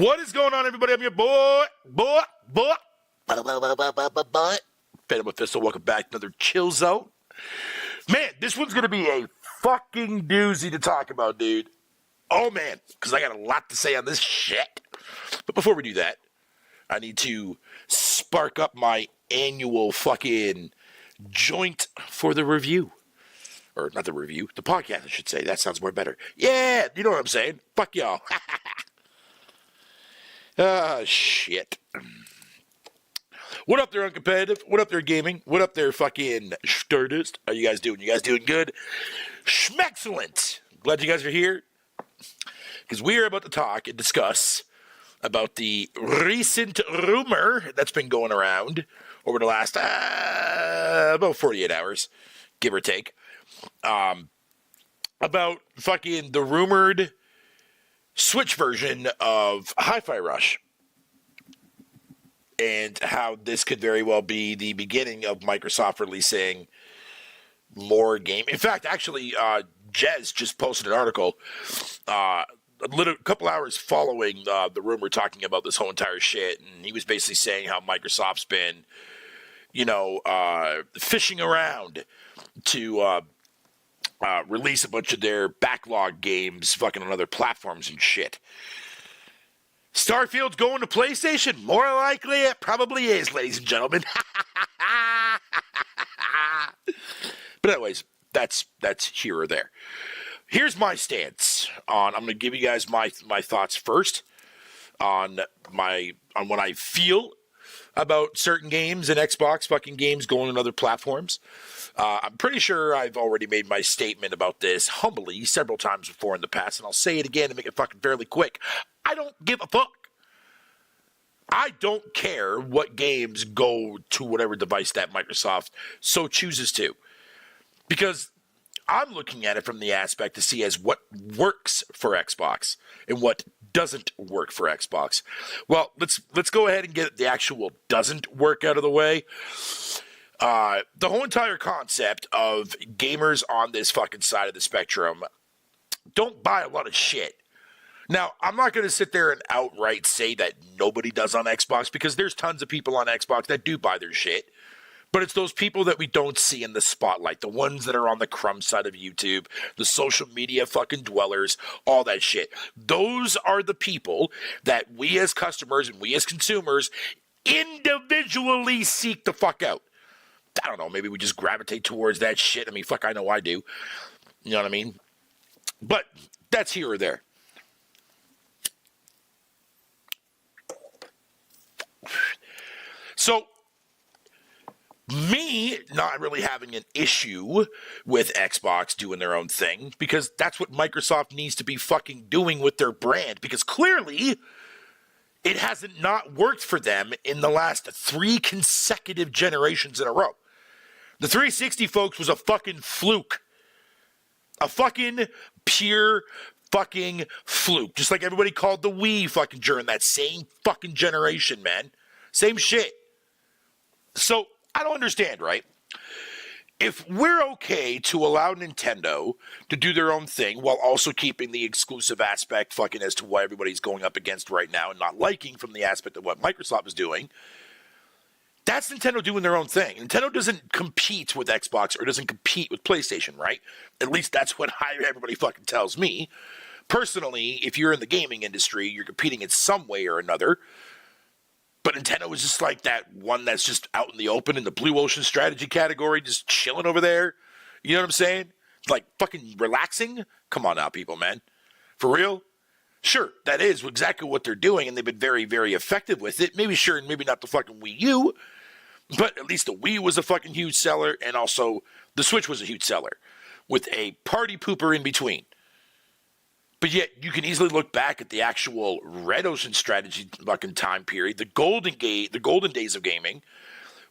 What is going on, everybody? I'm your boy. Phantom Mephisto, welcome back to another Chill Zone. Man, this one's going to be a fucking doozy to talk about, dude. Oh, man, because I got a lot to say on this shit. But before we do that, I need to spark up my annual fucking joint for the review. Or not the review, the podcast, I should say. That sounds more better. Yeah, you know what I'm saying. Fuck y'all. Ah, shit. What up there, Uncompetitive? What up there, Gaming? What up there, fucking Stardust? How you guys doing? You guys doing good? Schmexcellent. Glad you guys are here. Because we are about to talk and discuss about the recent rumor that's been going around over the last about 48 hours, give or take, about fucking the rumored Switch version of Hi-Fi Rush, and how this could very well be the beginning of Microsoft releasing more game. In fact, actually, Jez just posted an article a couple hours following the rumor talking about this whole entire shit, and he was basically saying how Microsoft's been, fishing around to release a bunch of their backlog games fucking on other platforms and shit. Starfield's going to PlayStation? More likely it probably is, ladies and gentlemen. But anyways, that's here or there. Here's my stance on, I'm going to give you guys my thoughts first on what I feel about certain games and Xbox fucking games going on other platforms. I'm pretty sure I've already made my statement about this humbly several times before in the past, and I'll say it again to make it fucking fairly quick. I don't give a fuck. I don't care what games go to whatever device that Microsoft so chooses to. Because I'm looking at it from the aspect to see as what works for Xbox and what doesn't work for Xbox. Well, let's go ahead and get the actual doesn't work out of the way. The whole entire concept of gamers on this fucking side of the spectrum don't buy a lot of shit. Now, I'm not going to sit there and outright say that nobody does on Xbox, because there's tons of people on Xbox that do buy their shit. But it's those people that we don't see in the spotlight, the ones that are on the crumb side of YouTube, the social media fucking dwellers, all that shit. Those are the people that we as customers and we as consumers individually seek the fuck out. I don't know, maybe we just gravitate towards that shit. I mean, fuck, I know I do. You know what I mean? But that's here or there. So, me not really having an issue with Xbox doing their own thing, because that's what Microsoft needs to be fucking doing with their brand, because clearly it hasn't not worked for them in the last 3 consecutive generations in a row. The 360, folks, was a fucking fluke. A fucking pure fucking fluke. Just like everybody called the Wii fucking during that same fucking generation, man. Same shit. So, I don't understand, right? If we're okay to allow Nintendo to do their own thing while also keeping the exclusive aspect fucking as to what everybody's going up against right now and not liking from the aspect of what Microsoft is doing, that's Nintendo doing their own thing. Nintendo doesn't compete with Xbox or doesn't compete with PlayStation, right? At least that's what everybody fucking tells me. Personally, if you're in the gaming industry, you're competing in some way or another. But Nintendo is just like that one that's just out in the open in the blue ocean strategy category, just chilling over there. You know what I'm saying? Like fucking relaxing? Come on now, people, man. For real? Sure, that is exactly what they're doing, and they've been very, very effective with it. Maybe sure, and maybe not the fucking Wii U, but at least the Wii was a fucking huge seller, and also the Switch was a huge seller, with a party pooper in between. But yet, you can easily look back at the actual Red Ocean strategy fucking time period, the golden days of gaming,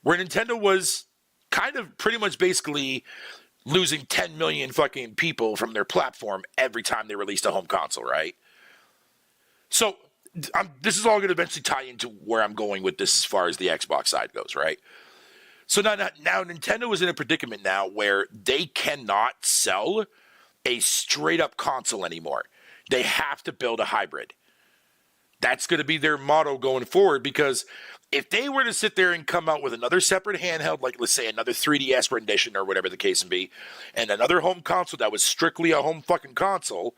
where Nintendo was kind of pretty much basically losing 10 million fucking people from their platform every time they released a home console, right? So, this is all going to eventually tie into where I'm going with this as far as the Xbox side goes, right? So now Nintendo is in a predicament now where they cannot sell a straight-up console anymore. They have to build a hybrid. That's going to be their motto going forward, because if they were to sit there and come out with another separate handheld, like let's say another 3DS rendition or whatever the case may be, and another home console that was strictly a home fucking console,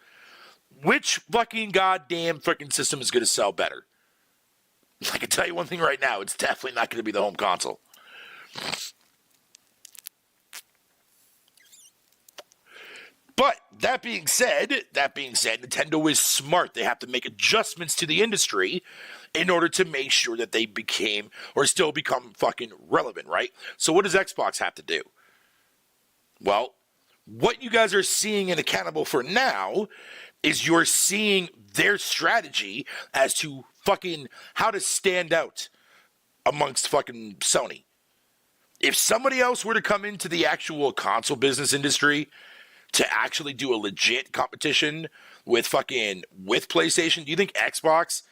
which fucking goddamn fucking system is going to sell better? I can tell you one thing right now, it's definitely not going to be the home console. But that being said, Nintendo is smart. They have to make adjustments to the industry in order to make sure that they became or still become fucking relevant, right? So what does Xbox have to do? Well, what you guys are seeing and accountable for now is you're seeing their strategy as to fucking how to stand out amongst fucking Sony. If somebody else were to come into the actual console business industry to actually do a legit competition with PlayStation, do you think Xbox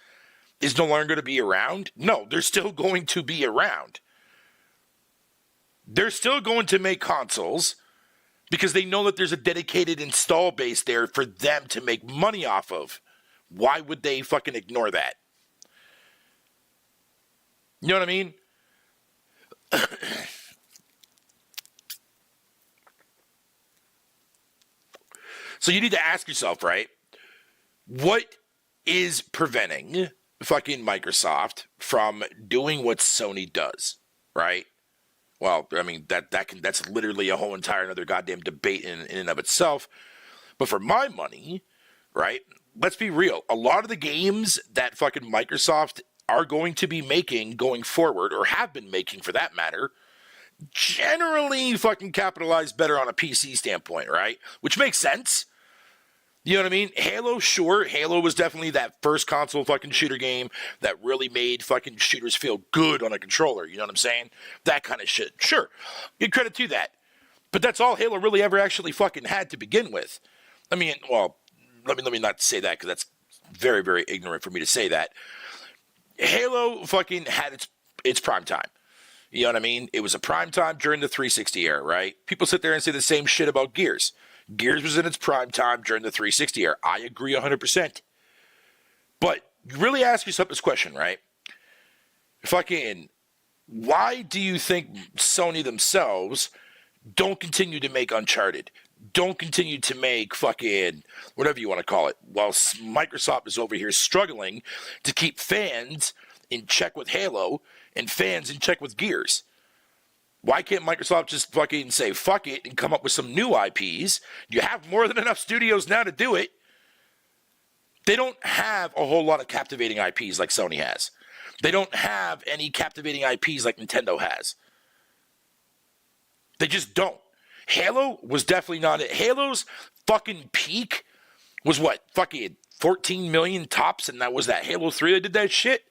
is no longer going to be around? No, they're still going to be around. They're still going to make consoles because they know that there's a dedicated install base there for them to make money off of. Why would they fucking ignore that? You know what I mean? So you need to ask yourself, right? What is preventing fucking Microsoft from doing what Sony does, right? Well, I mean, that's literally a whole entire another goddamn debate in and of itself. But for my money, right, let's be real. A lot of the games that fucking Microsoft are going to be making going forward, or have been making for that matter, generally fucking capitalize better on a PC standpoint, right? Which makes sense. You know what I mean? Halo, sure. Halo was definitely that first console fucking shooter game that really made fucking shooters feel good on a controller. You know what I'm saying? That kind of shit. Sure. Give credit to that. But that's all Halo really ever actually fucking had to begin with. I mean, well, let me not say that because that's very, very ignorant for me to say that. Halo fucking had its prime time. You know what I mean? It was a prime time during the 360 era, right? People sit there and say the same shit about Gears. Gears was in its prime time during the 360 era. I agree 100%. But you really ask yourself this question, right? Fucking, why do you think Sony themselves don't continue to make Uncharted? Don't continue to make fucking whatever you want to call it, while Microsoft is over here struggling to keep fans in check with Halo and fans in check with Gears? Why can't Microsoft just fucking say fuck it and come up with some new IPs? You have more than enough studios now to do it. They don't have a whole lot of captivating IPs like Sony has. They don't have any captivating IPs like Nintendo has. They just don't. Halo was definitely not it. Halo's fucking peak was what? Fucking 14 million tops, and that was that Halo 3 that did that shit?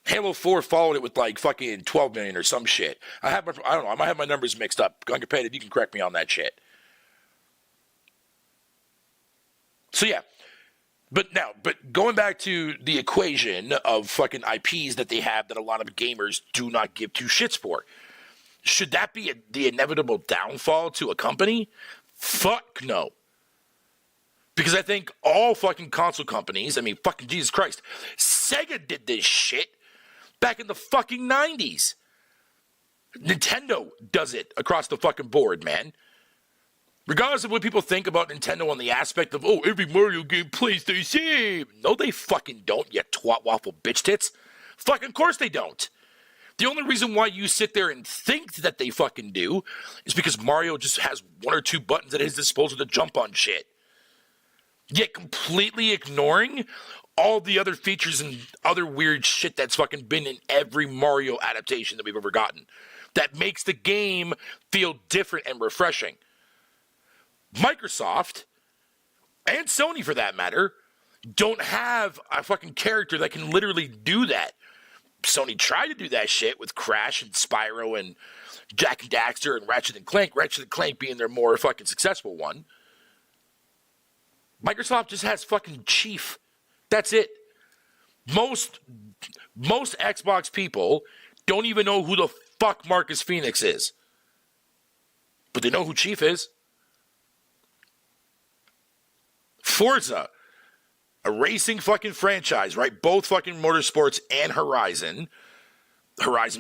Halo 4 followed it with like fucking 12 million or some shit. I don't know. I might have my numbers mixed up. Uncompetitive, you can correct me on that shit. So yeah. But going back to the equation of fucking IPs that they have that a lot of gamers do not give two shits for. Should that be the inevitable downfall to a company? Fuck no. Because I think all fucking console companies, I mean, fucking Jesus Christ, Sega did this shit back in the fucking 90s. Nintendo does it across the fucking board, man. Regardless of what people think about Nintendo on the aspect of, oh, every Mario game plays the same. No, they fucking don't, you twat waffle bitch tits. Fucking course they don't. The only reason why you sit there and think that they fucking do is because Mario just has one or two buttons at his disposal to jump on shit. Yet completely ignoring all the other features and other weird shit that's fucking been in every Mario adaptation that we've ever gotten. That makes the game feel different and refreshing. Microsoft, and Sony for that matter, don't have a fucking character that can literally do that. Sony tried to do that shit with Crash and Spyro and Jak and Daxter and Ratchet and Clank. Ratchet and Clank being their more fucking successful one. Microsoft just has fucking Chief. That's it. Most Xbox people don't even know who the fuck Marcus Phoenix is. But they know who Chief is. Forza. A racing fucking franchise, right? Both fucking Motorsports and Horizon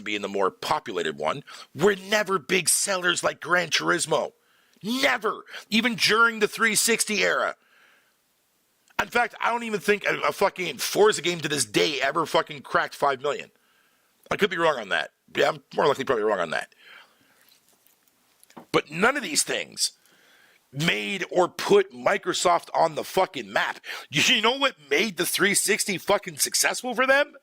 being the more populated one, were never big sellers like Gran Turismo. Never. Even during the 360 era. In fact, I don't even think a fucking Forza game to this day ever fucking cracked 5 million. I could be wrong on that. Yeah, I'm more likely probably wrong on that. But none of these things made or put Microsoft on the fucking map. You know what made the 360 fucking successful for them?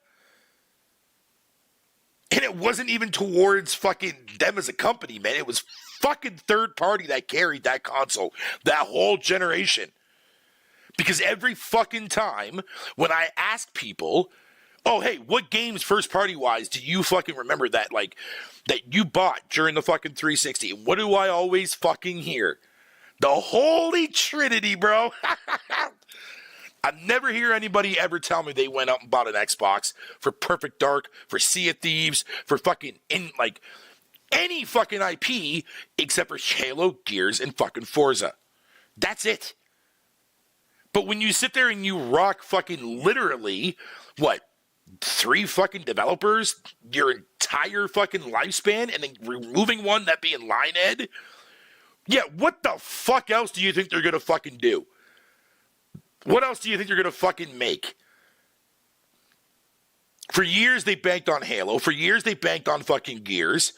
And it wasn't even towards fucking them as a company, man. It was fucking third party that carried that console, that whole generation. Because every fucking time when I ask people, oh, hey, what games first party wise do you fucking remember that, like, that you bought during the fucking 360? And what do I always fucking hear? The Holy Trinity, bro. I never hear anybody ever tell me they went out and bought an Xbox for Perfect Dark, for Sea of Thieves, for fucking, any fucking IP except for Halo, Gears, and fucking Forza. That's it. But when you sit there and you rock fucking literally, 3 fucking developers your entire fucking lifespan and then removing one, that being Lionhead? Yeah, what the fuck else do you think they're gonna fucking do? What else do you think they're gonna fucking make? For years they banked on Halo. For years they banked on fucking Gears.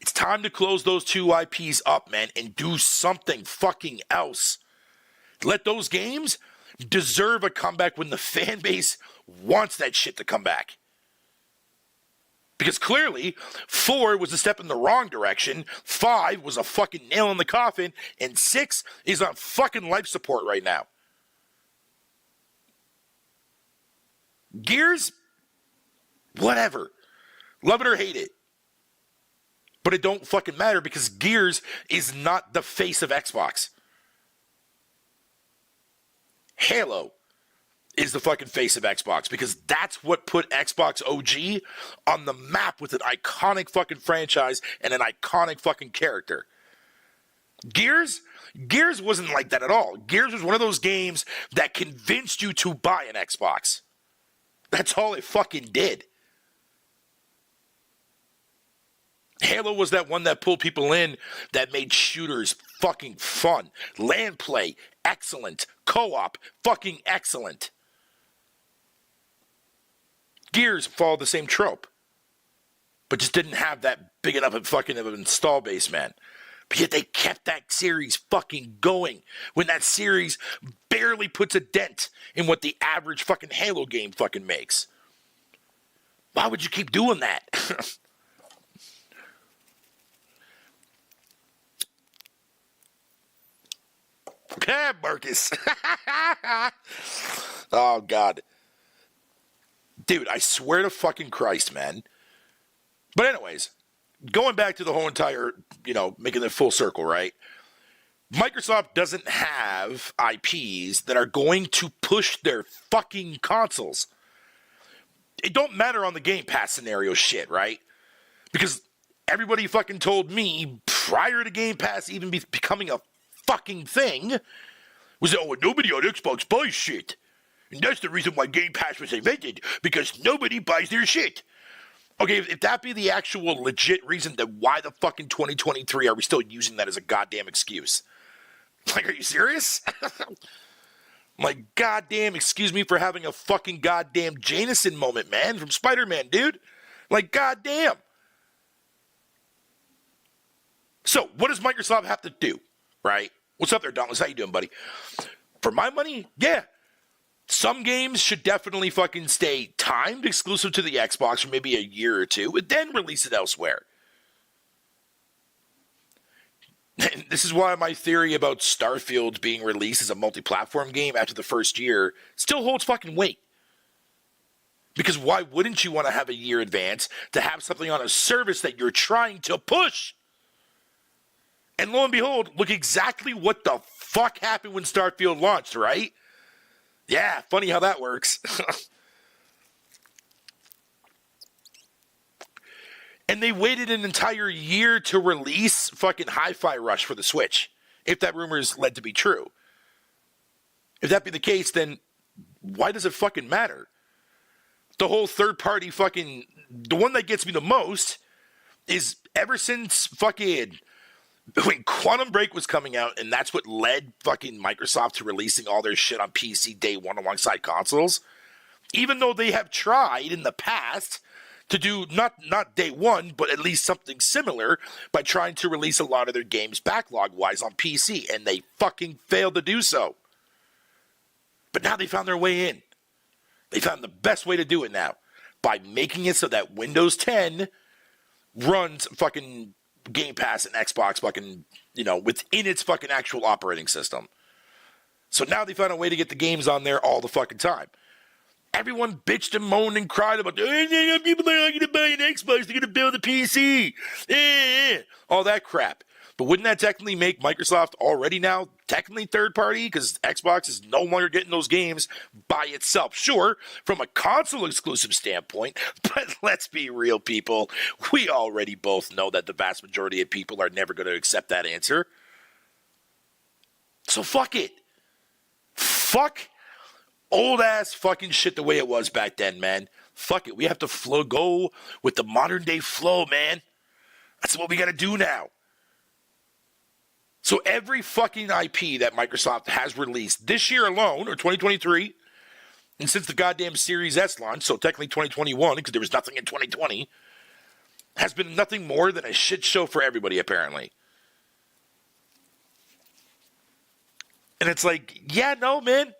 It's time to close those 2 IPs up, man, and do something fucking else. Let those games deserve a comeback when the fan base wants that shit to come back. Because clearly, 4 was a step in the wrong direction, 5 was a fucking nail in the coffin, and 6 is on fucking life support right now. Gears? Whatever. Love it or hate it. But it don't fucking matter because Gears is not the face of Xbox. Halo is the fucking face of Xbox because that's what put Xbox OG on the map with an iconic fucking franchise and an iconic fucking character. Gears wasn't like that at all. Gears was one of those games that convinced you to buy an Xbox. That's all it fucking did. Halo was that one that pulled people in that made shooters fucking fun. Land play, excellent. Co-op, fucking excellent. Gears followed the same trope, but just didn't have that big enough of fucking of an install base, man. But yet they kept that series fucking going when that series barely puts a dent in what the average fucking Halo game fucking makes. Why would you keep doing that? Okay, Marcus. Oh, God. Dude, I swear to fucking Christ, man. But anyways, going back to the whole entire, making it full circle, right? Microsoft doesn't have IPs that are going to push their fucking consoles. It don't matter on the Game Pass scenario shit, right? Because everybody fucking told me prior to Game Pass even becoming a fucking thing was that, nobody on Xbox buys shit. And that's the reason why Game Pass was invented, because nobody buys their shit. Okay, if that be the actual legit reason, then why the fucking 2023 are we still using that as a goddamn excuse? Like, are you serious? Like, goddamn, excuse me for having a fucking goddamn Jameson moment, man, from Spider-Man, dude. Like, goddamn. So, what does Microsoft have to do, right? What's up there, Dauntless? How you doing, buddy? For my money, yeah. Some games should definitely fucking stay timed exclusive to the Xbox for maybe a year or two, and then release it elsewhere. And this is why my theory about Starfield being released as a multi-platform game after the first year still holds fucking weight. Because why wouldn't you want to have a year advance to have something on a service that you're trying to push? And lo and behold, look exactly what the fuck happened when Starfield launched, right? Yeah, funny how that works. And they waited an entire year to release fucking Hi-Fi Rush for the Switch, if that rumor is led to be true. If that be the case, then why does it fucking matter? The whole third party fucking, the one that gets me the most is ever since fucking, when Quantum Break was coming out, and that's what led fucking Microsoft to releasing all their shit on PC day one alongside consoles, even though they have tried in the past to do not day one, but at least something similar by trying to release a lot of their games backlog-wise on PC, and they fucking failed to do so. But now they found their way in. They found the best way to do it now, by making it so that Windows 10 runs fucking Game Pass and Xbox fucking, within its fucking actual operating system. So now they found a way to get the games on there all the fucking time. Everyone bitched and moaned and cried about, people are not going to buy an Xbox, they're going to build a PC. All that crap. But wouldn't that technically make Microsoft already now technically third party? Because Xbox is no longer getting those games by itself. Sure, from a console exclusive standpoint, but let's be real, people. We already both know that the vast majority of people are never going to accept that answer. So fuck it. Fuck old ass fucking shit the way it was back then, man. Fuck it. We have to go with the modern day flow, man. That's what we got to do now. So every fucking IP that Microsoft has released this year alone, or 2023, and since the goddamn Series S launch, so technically 2021, because there was nothing in 2020, has been nothing more than a shit show for everybody, apparently. And it's like, yeah, no, man.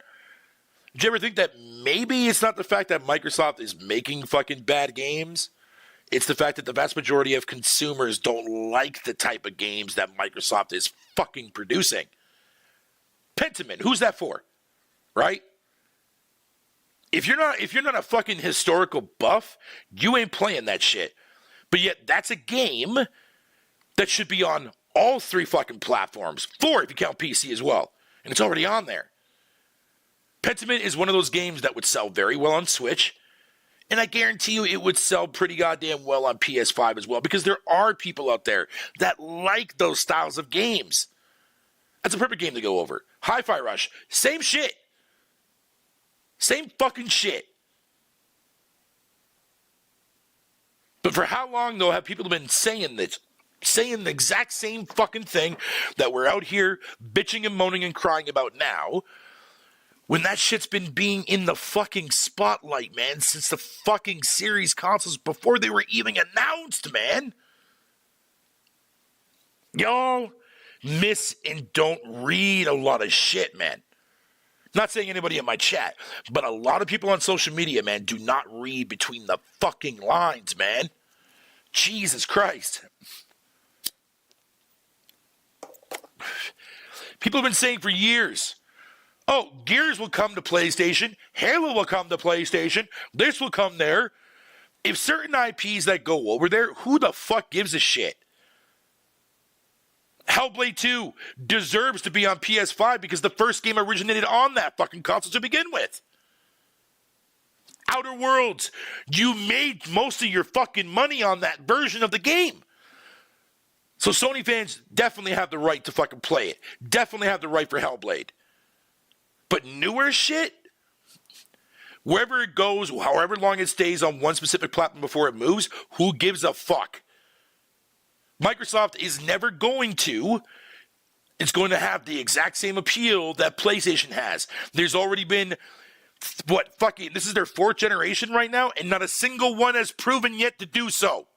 Did you ever think that maybe it's not the fact that Microsoft is making fucking bad games? It's the fact that the vast majority of consumers don't like the type of games that Microsoft is fucking producing. Pentiment, who's that for? Right? If you're not a fucking historical buff, you ain't playing that shit. But yet that's a game that should be on all three fucking platforms. 4 if you count PC as well. And it's already on there. Pentiment is one of those games that would sell very well on Switch. And I guarantee you it would sell pretty goddamn well on PS5 as well, because there are people out there that like those styles of games. That's a perfect game to go over. Hi-Fi Rush, same shit. Same fucking shit. But for how long, though, have people been saying this? Saying the exact same fucking thing that we're out here bitching and moaning and crying about now, when that shit's been being in the fucking spotlight, man, since the fucking series consoles, before they were even announced, man. Y'all miss and don't read a lot of shit, man. Not saying anybody in my chat, but a lot of people on social media, man, do not read between the fucking lines, man. Jesus Christ. People have been saying for years, oh, Gears will come to PlayStation, Halo will come to PlayStation, this will come there. If certain IPs that go over there, who the fuck gives a shit? Hellblade 2 deserves to be on PS5 because the first game originated on that fucking console to begin with. Outer Worlds, you made most of your fucking money on that version of the game. So Sony fans definitely have the right to fucking play it. Definitely have the right for Hellblade. But newer shit, wherever it goes, however long it stays on one specific platform before it moves, who gives a fuck? Microsoft is never going to. It's going to have the exact same appeal that PlayStation has. There's already been, this is their 4th generation right now, and not a single one has proven yet to do so.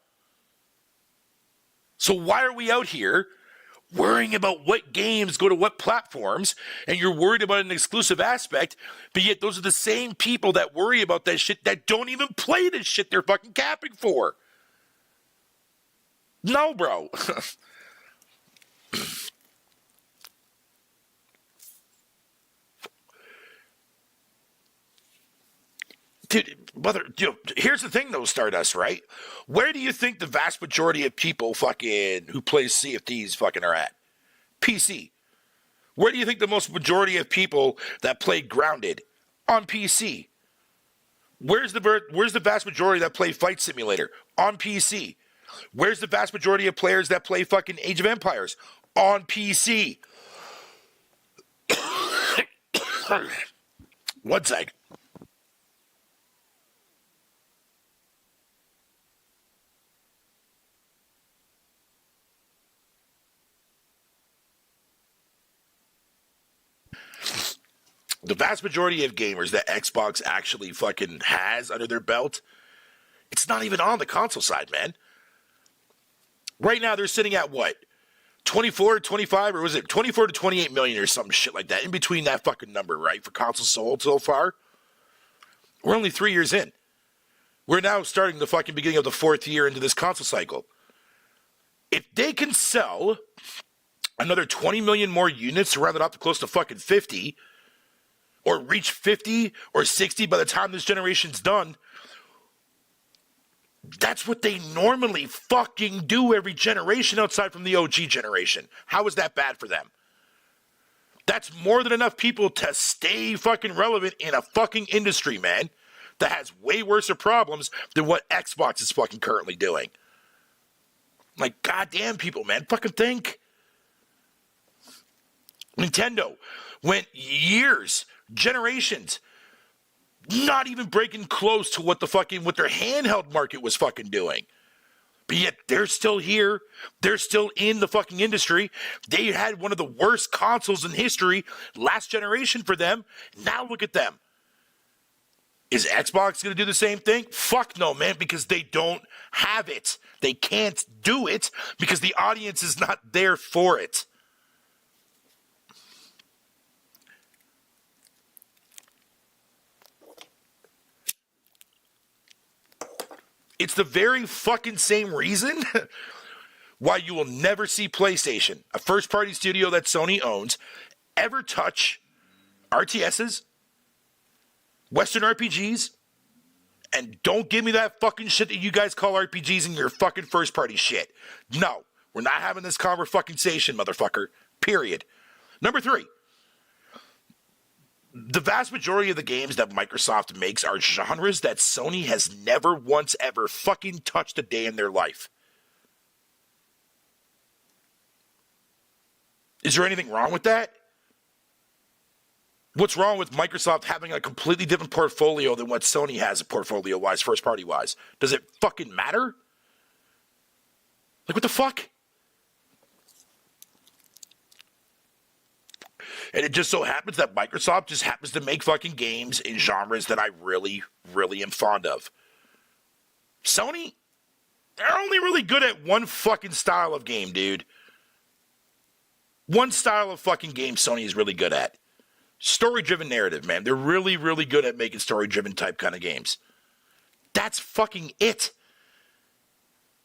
So why are we out here worrying about what games go to what platforms, and you're worried about an exclusive aspect, but yet those are the same people that worry about that shit that don't even play this shit they're fucking capping for. No, bro. Dude, here's the thing though, Stardust, right? Where do you think the vast majority of people fucking who play Sea of Thieves fucking are at? PC. Where do you think the most majority of people that play Grounded? On PC. Where's the vast majority that play Flight Simulator? On PC. Where's the vast majority of players that play fucking Age of Empires? On PC. One sec. The vast majority of gamers that Xbox actually fucking has under their belt, it's not even on the console side, man. Right now, they're sitting at what? 24, 25, or was it 24 to 28 million or some shit like that? In between that fucking number, right? For consoles sold so far. We're only 3 years in. We're now starting the fucking beginning of the 4th year into this console cycle. If they can sell another 20 million more units, round it up to close to fucking 50, or reach 50 or 60 by the time this generation's done, that's what they normally fucking do every generation outside from the OG generation. How is that bad for them? That's more than enough people to stay fucking relevant in a fucking industry, man, that has way worse problems than what Xbox is fucking currently doing. Like, goddamn people, man, fucking think. Nintendo went years, generations, not even breaking close to what their handheld market was fucking doing. But yet they're still here. They're still in the fucking industry. They had one of the worst consoles in history last generation for them. Now look at them. Is Xbox going to do the same thing? Fuck no, man, because they don't have it. They can't do it because the audience is not there for it. It's the very fucking same reason why you will never see PlayStation, a first-party studio that Sony owns, ever touch RTSs, Western RPGs, and don't give me that fucking shit that you guys call RPGs in your fucking first-party shit. No, we're not having this conversation, motherfucker. Period. Number 3. The vast majority of the games that Microsoft makes are genres that Sony has never once ever fucking touched a day in their life. Is there anything wrong with that? What's wrong with Microsoft having a completely different portfolio than what Sony has portfolio-wise, first-party-wise? Does it fucking matter? Like, what the fuck? And it just so happens that Microsoft just happens to make fucking games in genres that I really, really am fond of. Sony, they're only really good at one fucking style of game, dude. One style of fucking game Sony is really good at. Story-driven narrative, man. They're really, really good at making story-driven type kind of games. That's fucking it.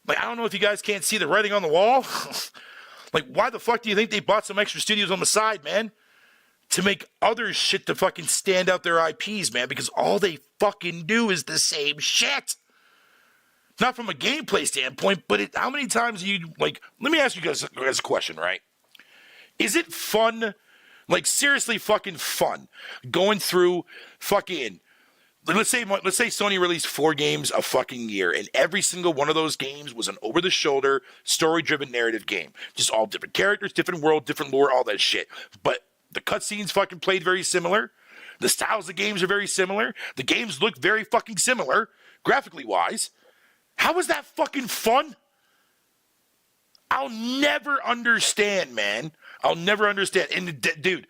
Like, I don't know if you guys can't see the writing on the wall. Like, why the fuck do you think they bought some extra studios on the side, man? To make other shit to fucking stand out their IPs, man, because all they fucking do is the same shit. Not from a gameplay standpoint, but how many times you, like, let me ask you guys a question, right? Is it fun, like, seriously fucking fun, going through fucking, let's say Sony released 4 games a fucking year, and every single one of those games was an over-the-shoulder, story-driven narrative game. Just all different characters, different world, different lore, all that shit. But the cutscenes fucking played very similar. The styles of games are very similar. The games look very fucking similar, graphically wise. How is that fucking fun? I'll never understand, man. I'll never understand. And dude,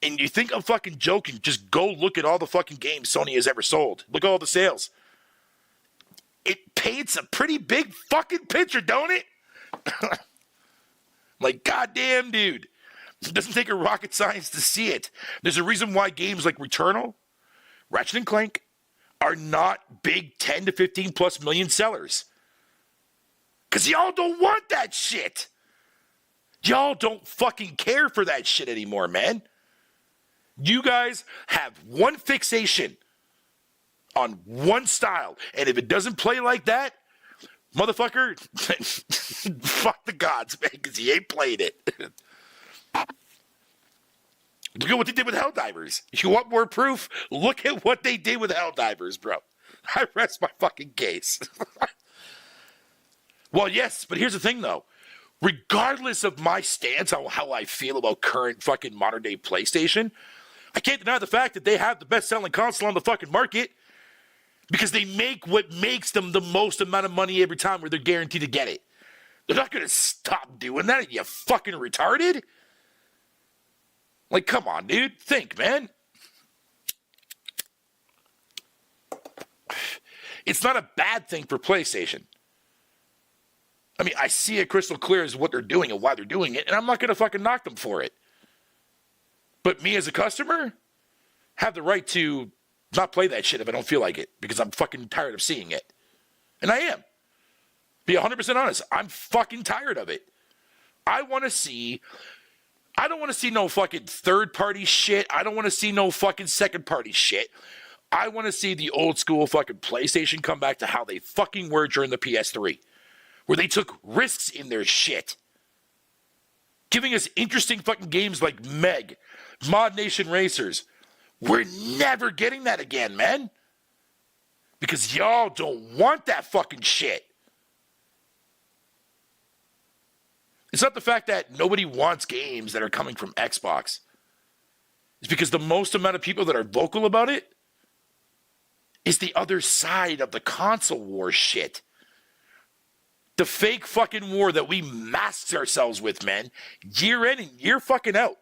and you think I'm fucking joking, just go look at all the fucking games Sony has ever sold. Look at all the sales. It paints a pretty big fucking picture, don't it? Like, goddamn, dude. It doesn't take a rocket science to see it. There's a reason why games like Returnal, Ratchet & Clank are not big 10 to 15 plus million sellers. Because y'all don't want that shit. Y'all don't fucking care for that shit anymore, man. You guys have one fixation on one style. And if it doesn't play like that, motherfucker, fuck the gods, man, because he ain't played it. Look at what they did with Helldivers. You want more proof? Look at what they did with Helldivers, bro. I rest my fucking case. Well, yes, but here's the thing, though. Regardless of my stance on how I feel about current fucking modern-day PlayStation, I can't deny the fact that they have the best-selling console on the fucking market because they make what makes them the most amount of money every time where they're guaranteed to get it. They're not going to stop doing that. Are you fucking retarded? Like, come on, dude. Think, man. It's not a bad thing for PlayStation. I mean, I see it crystal clear as what they're doing and why they're doing it, and I'm not going to fucking knock them for it. But me as a customer have the right to not play that shit if I don't feel like it because I'm fucking tired of seeing it. And I am. Be 100% honest. I'm fucking tired of it. I don't want to see no fucking third-party shit. I don't want to see no fucking second-party shit. I want to see the old school fucking PlayStation come back to how they fucking were during the PS3, where they took risks in their shit, giving us interesting fucking games like Meg, Mod Nation Racers. We're never getting that again, man, because y'all don't want that fucking shit. It's not the fact that nobody wants games that are coming from Xbox. It's because the most amount of people that are vocal about it is the other side of the console war shit. The fake fucking war that we mask ourselves with, man. Year in and year fucking out.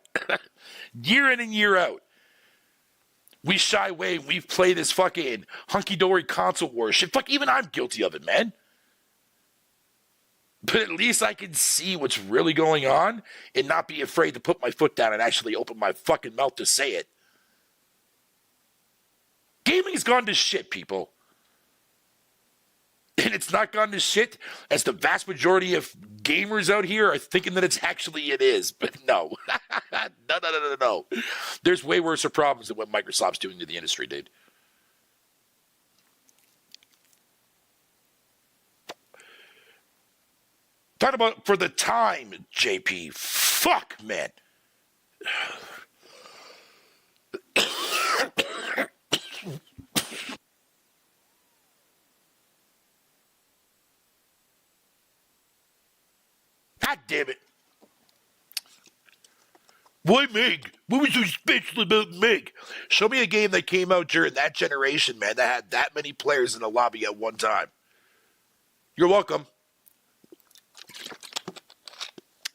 Year in and year out. We shy away and we play this fucking hunky-dory console war shit. Fuck, even I'm guilty of it, man. But at least I can see what's really going on and not be afraid to put my foot down and actually open my fucking mouth to say it. Gaming's gone to shit, people. And it's not gone to shit as the vast majority of gamers out here are thinking that it is. But no. No. There's way worse problems than what Microsoft's doing to the industry, dude. Talking about for the time, JP. Fuck, man. God damn it. Why Meg? What was so special about Meg? Show me a game that came out during that generation, man, that had that many players in the lobby at one time. You're welcome.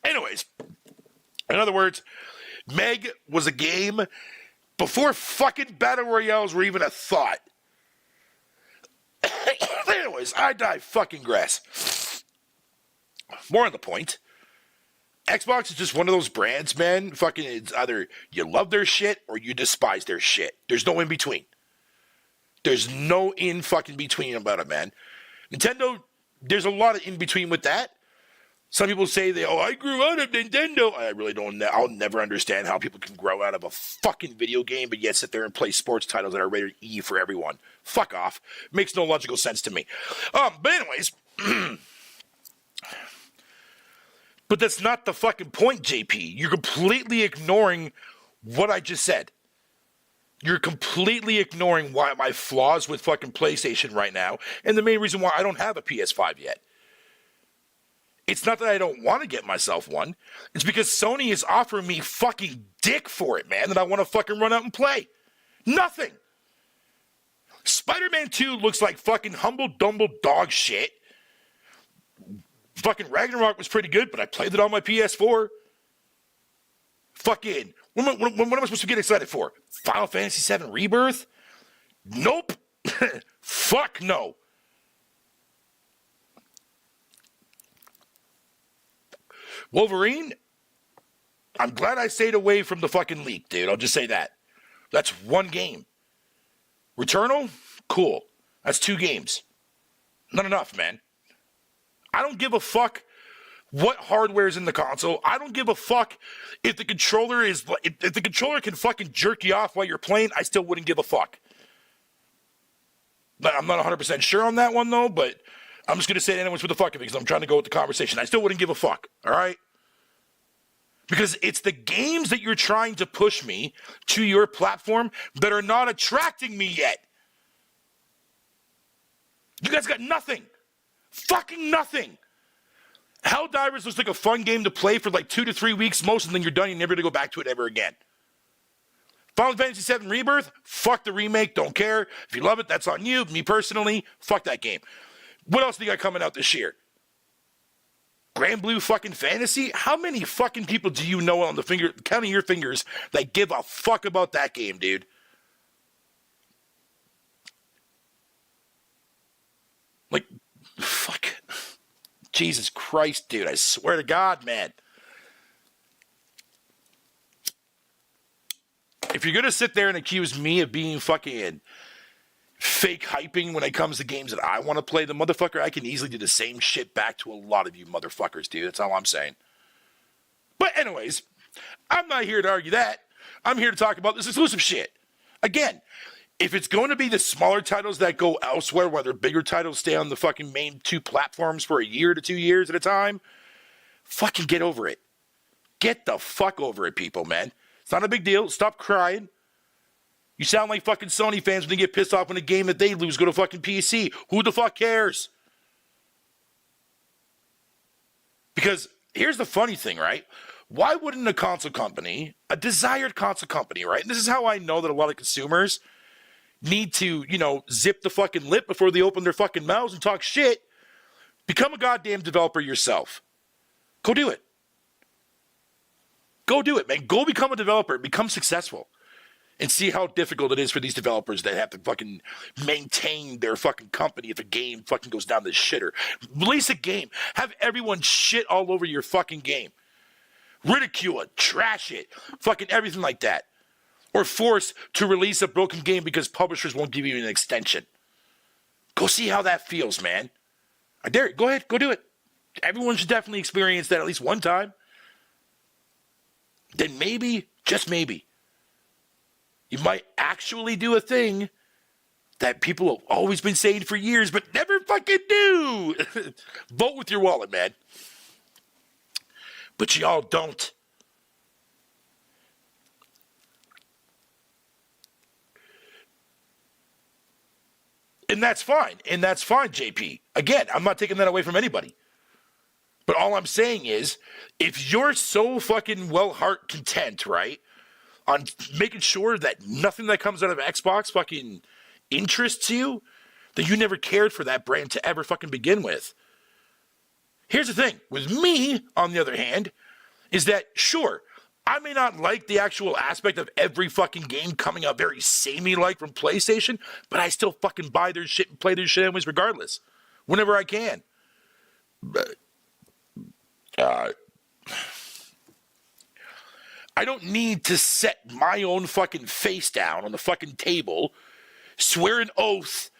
Anyways, in other words, Meg was a game before fucking Battle Royales were even a thought. Anyways, I digress. More on the point. Xbox is just one of those brands, man. Fucking, it's either you love their shit or you despise their shit. There's no in between. There's no in fucking between about it, man. Nintendo, there's a lot of in between with that. Some people say I grew out of Nintendo. I really don't know. I'll never understand how people can grow out of a fucking video game, but yet sit there and play sports titles that are rated E for everyone. Fuck off. Makes no logical sense to me. But anyways, but that's not the fucking point, JP. You're completely ignoring what I just said. You're completely ignoring why my flaws with fucking PlayStation right now, and the main reason why I don't have a PS5 yet. It's not that I don't want to get myself one. It's because Sony is offering me fucking dick for it, man, that I want to fucking run out and play. Nothing. Spider-Man 2 looks like fucking humble, dumble dog shit. Fucking Ragnarok was pretty good, but I played it on my PS4. Fucking, what am I supposed to get excited for? Final Fantasy VII Rebirth? Nope. Fuck no. Wolverine, I'm glad I stayed away from the fucking leak, dude. I'll just say that. That's one game. Returnal, cool. That's 2 games. Not enough, man. I don't give a fuck what hardware is in the console. I don't give a fuck if the controller is, if the controller can fucking jerk you off while you're playing, I still wouldn't give a fuck. I'm not 100% sure on that one, though, but I'm just going to say it anyways for the fuck of it because I'm trying to go with the conversation. I still wouldn't give a fuck, all right? Because it's the games that you're trying to push me to your platform that are not attracting me yet. You guys got nothing. Fucking nothing. Helldivers looks like a fun game to play for like 2 to 3 weeks most, and then you're done. You're never going to go back to it ever again. Final Fantasy VII Rebirth, fuck the remake, don't care. If you love it, that's on you. Me personally, fuck that game. What else do you got coming out this year? Grand Blue fucking Fantasy? How many fucking people do you know on the count of your fingers that give a fuck about that game, dude? Like, fuck. Jesus Christ, dude. I swear to God, man. If you're going to sit there and accuse me of being fucking fake hyping when it comes to games that I want to play, the motherfucker, I can easily do the same shit back to a lot of you motherfuckers, dude. That's all I'm saying. But anyways, I'm not here to argue that. I'm here to talk about this exclusive shit. Again, if it's going to be the smaller titles that go elsewhere, whether bigger titles stay on the fucking main 2 platforms for a year to 2 years at a time, fucking get over it. Get the fuck over it, people, man. It's not a big deal. Stop crying. You sound like fucking Sony fans when they get pissed off when a game that they lose go to fucking PC. Who the fuck cares? Because here's the funny thing, right? Why wouldn't a console company, a desired console company, right? And this is how I know that a lot of consumers need to, zip the fucking lip before they open their fucking mouths and talk shit. Become a goddamn developer yourself. Go do it. Go do it, man. Go become a developer. Become successful. And see how difficult it is for these developers that have to fucking maintain their fucking company if a game fucking goes down the shitter. Release a game. Have everyone shit all over your fucking game. Ridicule it. Trash it. Fucking everything like that. Or force to release a broken game because publishers won't give you an extension. Go see how that feels, man. I dare you. Go ahead. Go do it. Everyone should definitely experience that at least one time. Then maybe, just maybe, you might actually do a thing that people have always been saying for years but never fucking do. Vote with your wallet, man. But y'all don't. And that's fine. And that's fine, JP. Again, I'm not taking that away from anybody. But all I'm saying is, if you're so fucking heart content, right, on making sure that nothing that comes out of Xbox fucking interests you, then you never cared for that brand to ever fucking begin with. Here's the thing. With me, on the other hand, is that, sure, I may not like the actual aspect of every fucking game coming out very samey-like from PlayStation, but I still fucking buy their shit and play their shit anyways regardless. Whenever I can. I don't need to set my own fucking face down on the fucking table, swear an oath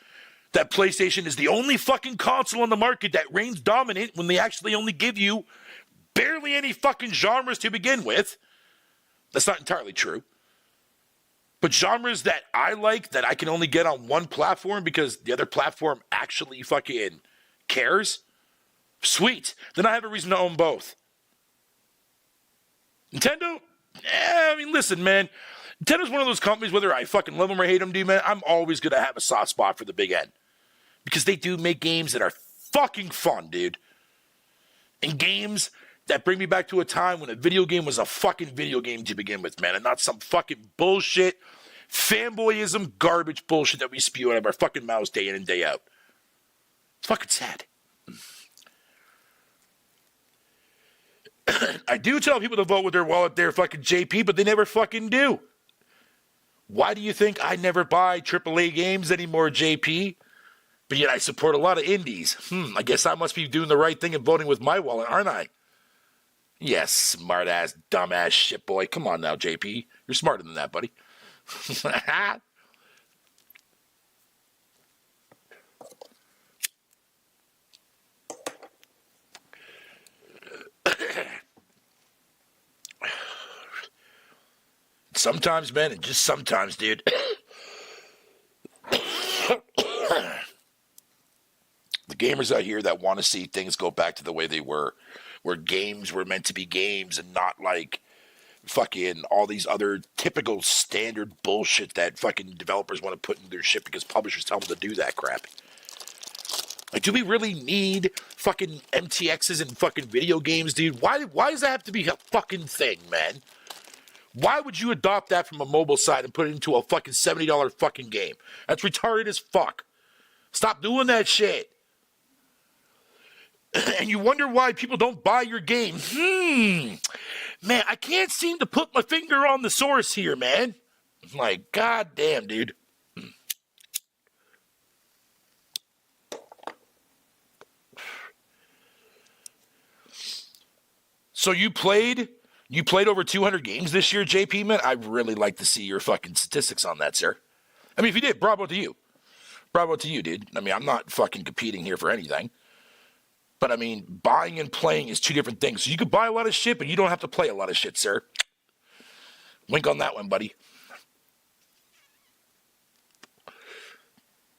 that PlayStation is the only fucking console on the market that reigns dominant when they actually only give you barely any fucking genres to begin with. That's not entirely true. But genres that I like that I can only get on one platform because the other platform actually fucking cares, sweet. Then I have a reason to own both. Nintendo? Listen, man. Nintendo's one of those companies, whether I fucking love them or hate them, dude, man, I'm always going to have a soft spot for the big N. Because they do make games that are fucking fun, dude. And games that bring me back to a time when a video game was a fucking video game to begin with, man. And not some fucking bullshit, fanboyism, garbage bullshit that we spew out of our fucking mouths day in and day out. It's fucking sad. I do tell people to vote with their wallet there, fucking JP, but they never fucking do. Why do you think I never buy AAA games anymore, JP? But yet I support a lot of indies. I guess I must be doing the right thing and voting with my wallet, aren't I? Yes, smart-ass, dumb-ass shit boy. Come on now, JP. You're smarter than that, buddy. Sometimes, man, and just sometimes, dude. The gamers out here that want to see things go back to the way they were, where games were meant to be games and not like fucking all these other typical standard bullshit that fucking developers want to put in their shit because publishers tell them to do that crap. Like, do we really need fucking MTXs and fucking video games, dude? Why does that have to be a fucking thing, man? Why would you adopt that from a mobile site and put it into a fucking $70 fucking game? That's retarded as fuck. Stop doing that shit. And you wonder why people don't buy your game. Man, I can't seem to put my finger on the source here, man. I'm like, god damn, dude. So you played over 200 games this year, JP, man? I'd really like to see your fucking statistics on that, sir. I mean, if you did, bravo to you. Bravo to you, dude. I mean, I'm not fucking competing here for anything. But, I mean, buying and playing is two different things. So you could buy a lot of shit, but you don't have to play a lot of shit, sir. Wink on that one, buddy.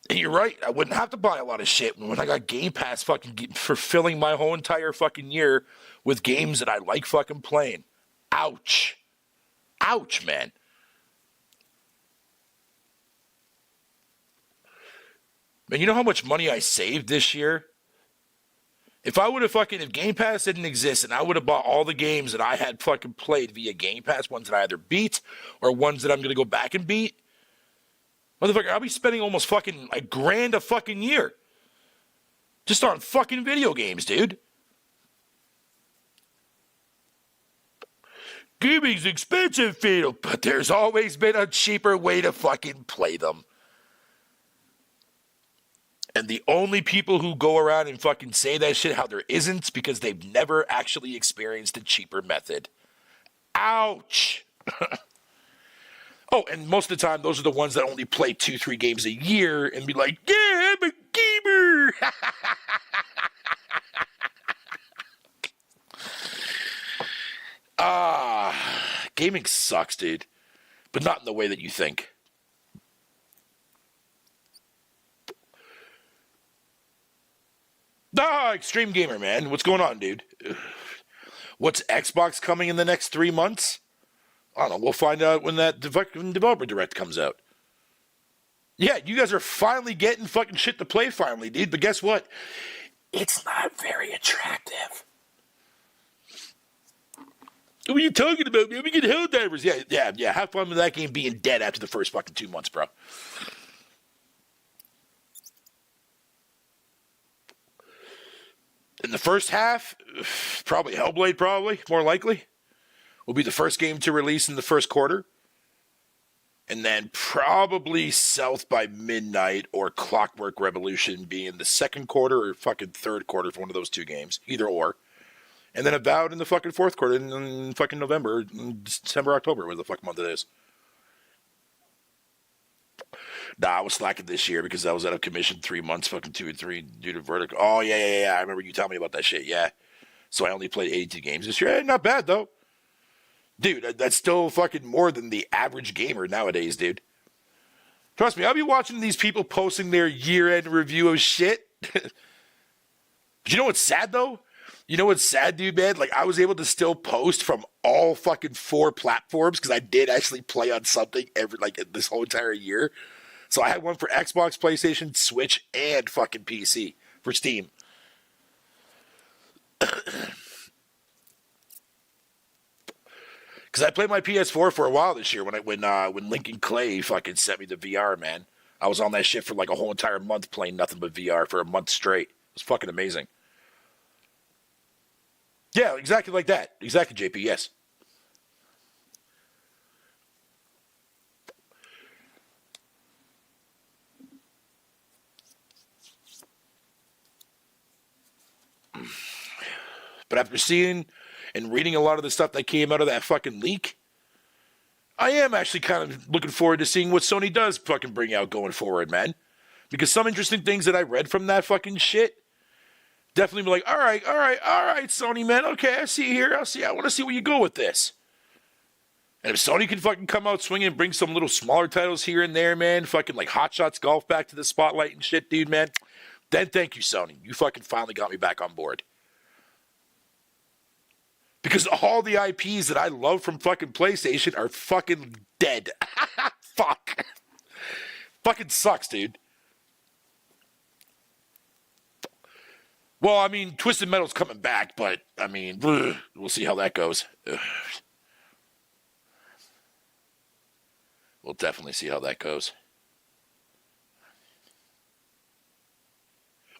And you're right. I wouldn't have to buy a lot of shit when I got Game Pass fucking fulfilling my whole entire fucking year with games that I like fucking playing. Ouch. Ouch, man. Man, you know how much money I saved this year? If Game Pass didn't exist and I would have bought all the games that I had fucking played via Game Pass, ones that I either beat or ones that I'm going to go back and beat, motherfucker, I'll be spending almost fucking $1,000 a fucking year. Just on fucking video games, dude. Gaming's expensive, Fatal, but there's always been a cheaper way to fucking play them. And the only people who go around and fucking say that shit how there isn't because they've never actually experienced a cheaper method. Ouch. Oh, and most of the time, those are the ones that only play 2-3 games a year and be like, yeah, I'm a gamer. Gaming sucks, dude. But not in the way that you think. Extreme Gamer, man. What's going on, dude? What's Xbox coming in the next 3 months? I don't know. We'll find out when that Developer Direct comes out. Yeah, you guys are finally getting fucking shit to play finally, dude. But guess what? It's not very attractive. What are you talking about, man? We get Helldivers. Yeah. Have fun with that game being dead after the first fucking 2 months, bro. In the first half, probably Hellblade, more likely, will be the first game to release in the first quarter. And then probably South by Midnight or Clockwork Revolution being the second quarter or fucking third quarter for one of those two games. Either or. And then Avowed in the fucking fourth quarter in fucking November, December, October, whatever the fuck month it is. Nah, I was slacking this year because I was out of commission 3 months, fucking 2 and 3 due to verdict. Oh, yeah. I remember you telling me about that shit, yeah. So I only played 82 games this year. Not bad, though. Dude, that's still fucking more than the average gamer nowadays, dude. Trust me, I'll be watching these people posting their year-end review of shit. But you know what's sad, though? You know what's sad, dude, man? Like, I was able to still post from all fucking 4 platforms because I did actually play on something this whole entire year. So I had one for Xbox, PlayStation, Switch, and fucking PC for Steam. Because I played my PS4 for a while this year when Lincoln Clay fucking sent me the VR, man. I was on that shit for like a whole entire month playing nothing but VR for a month straight. It was fucking amazing. Yeah, exactly like that. Exactly, JP, yes. But after seeing and reading a lot of the stuff that came out of that fucking leak, I am actually kind of looking forward to seeing what Sony does fucking bring out going forward, man. Because some interesting things that I read from that fucking shit definitely be like, all right, Sony, man, okay, I see you here. I want to see where you go with this. And if Sony can fucking come out swinging and bring some little smaller titles here and there, man, fucking like Hot Shots Golf back to the spotlight and shit, dude, man, then thank you, Sony. You fucking finally got me back on board. Because all the IPs that I love from fucking PlayStation are fucking dead. Fuck. Fucking sucks, dude. Well, I mean, Twisted Metal's coming back, but, I mean, we'll see how that goes. We'll definitely see how that goes.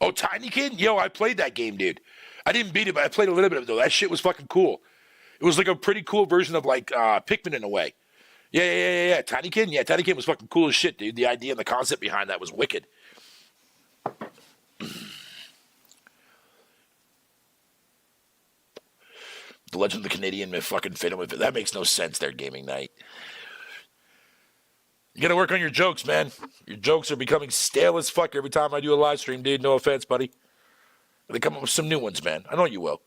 Oh, Tinykin? Yo, I played that game, dude. I didn't beat it, but I played a little bit of it, though. That shit was fucking cool. It was like a pretty cool version of, like, Pikmin in a way. Yeah. Tinykin? Yeah, Tinykin was fucking cool as shit, dude. The idea and the concept behind that was wicked. The Legend of the Canadian Myth fucking fit him with it. That makes no sense there, Gaming Night. You gotta work on your jokes, man. Your jokes are becoming stale as fuck every time I do a live stream, dude. No offense, buddy. They come up with some new ones, man. I know you will.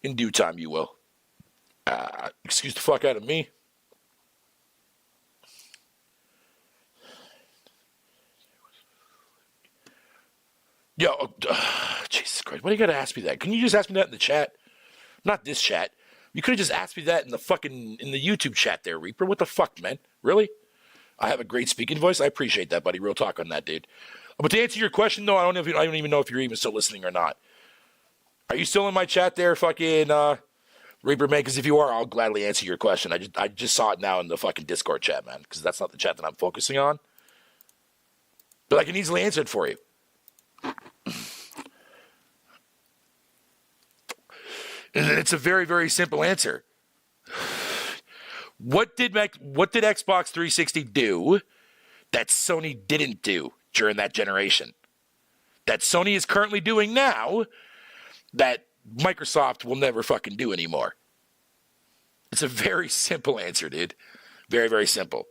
In due time, you will. Excuse the fuck out of me. Yo, Jesus Christ. Why do you gotta ask me that? Can you just ask me that in the chat? Not this chat. You could have just asked me that in the YouTube chat there, Reaper. What the fuck, man? Really? I have a great speaking voice. I appreciate that, buddy. Real talk on that, dude. But to answer your question, though, I don't even know if you're even still listening or not. Are you still in my chat there, fucking Reaper, man? Because if you are, I'll gladly answer your question. I just saw it now in the fucking Discord chat, man, because that's not the chat that I'm focusing on. But I can easily answer it for you. And it's a very, very simple answer. What did Xbox 360 do that Sony didn't do during that generation? That Sony is currently doing now that Microsoft will never fucking do anymore? It's a very simple answer, dude. Very, very simple.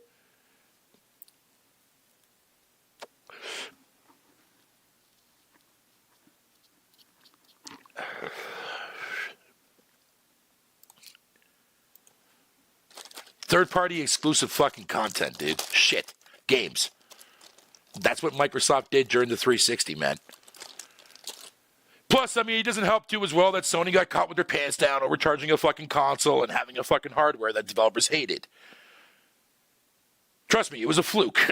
Third-party exclusive fucking content, dude. Shit. Games. That's what Microsoft did during the 360, man. Plus, I mean, it doesn't help, too, as well, that Sony got caught with their pants down overcharging a fucking console and having a fucking hardware that developers hated. Trust me, it was a fluke.